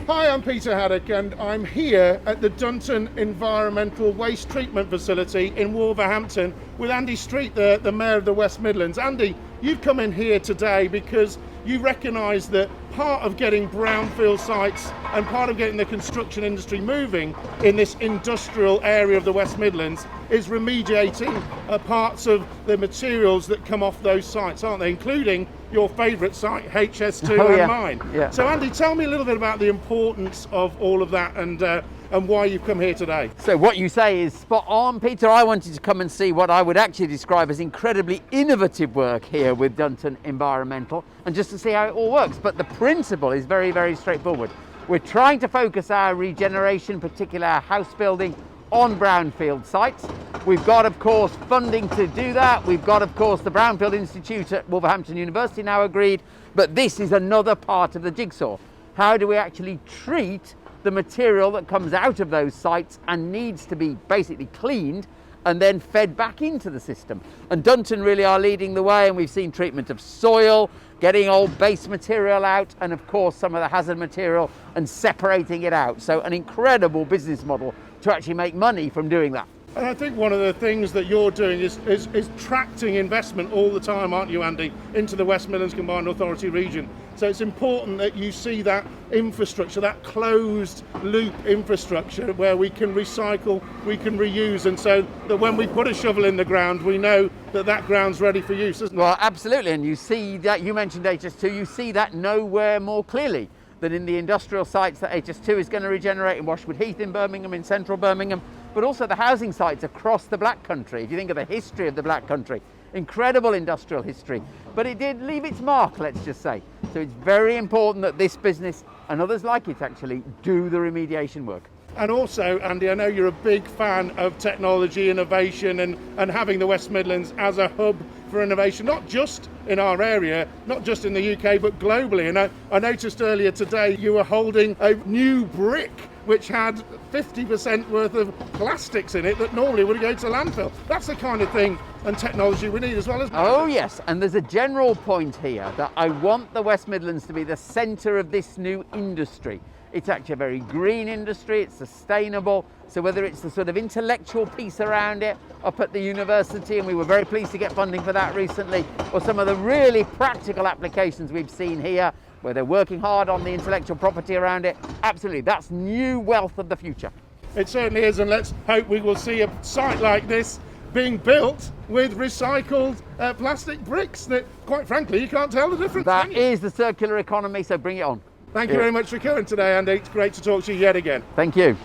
Hi, I'm Peter Haddock and I'm here at the Dunton Environmental Waste Treatment Facility in Wolverhampton with Andy Street, the Mayor of the West Midlands. Andy, you've come in here today because you recognise that part of getting brownfield sites and part of getting the construction industry moving in this industrial area of the West Midlands is remediating parts of the materials that come off those sites, aren't they? Including your favourite site, HS2 and mine. Yeah. So Andy, tell me a little bit about the importance of all of that and why you've come here today. So what you say is spot on, Peter. I wanted to come and see what I would actually describe as incredibly innovative work here with Dunton Environmental, and just to see how it all works. But the principle is very, very straightforward. We're trying to focus our regeneration, particularly our house building, on brownfield sites. We've got, of course, funding to do that. We've got, of course, the Brownfield Institute at Wolverhampton University now agreed, but this is another part of the jigsaw. How do we actually treat the material that comes out of those sites and needs to be basically cleaned and then fed back into the system? And Dunton really are leading the way, and we've seen treatment of soil, getting old base material out, and of course some of the hazard material and separating it out. So an incredible business model to actually make money from doing that. And I think one of the things that you're doing is attracting investment all the time, aren't you, Andy, into the West Midlands Combined Authority region. So it's important that you see that infrastructure, that closed loop infrastructure where we can recycle, we can reuse, and so that when we put a shovel in the ground, we know that that ground's ready for use, isn't it? Well, absolutely, and you see that, you mentioned HS2, you see that nowhere more clearly than in the industrial sites that HS2 is going to regenerate in Washwood Heath in Birmingham, in central Birmingham, but also the housing sites across the Black Country. If you think of the history of the Black Country, incredible industrial history, but it did leave its mark, let's just say. So it's very important that this business and others like it actually do the remediation work. And also, Andy, I know you're a big fan of technology, innovation, and having the West Midlands as a hub for innovation, not just in our area, not just in the UK, but globally. And I noticed earlier today you were holding a new brick which had 50% worth of plastics in it that normally would go to landfill. That's the kind of thing and technology we need as well, isn't it? Oh yes, and there's a general point here that I want the West Midlands to be the centre of this new industry. It's actually a very green industry, it's sustainable, so whether it's the sort of intellectual piece around it up at the university, and we were very pleased to get funding for that recently, or some of the really practical applications we've seen here, where they're working hard on the intellectual property around it, absolutely, that's new wealth of the future. It certainly is, and let's hope we will see a site like this being built with recycled plastic bricks that, quite frankly, you can't tell the difference. That is the circular economy, so bring it on. Thank you very much for coming today, Andy. It's great to talk to you yet again. Thank you.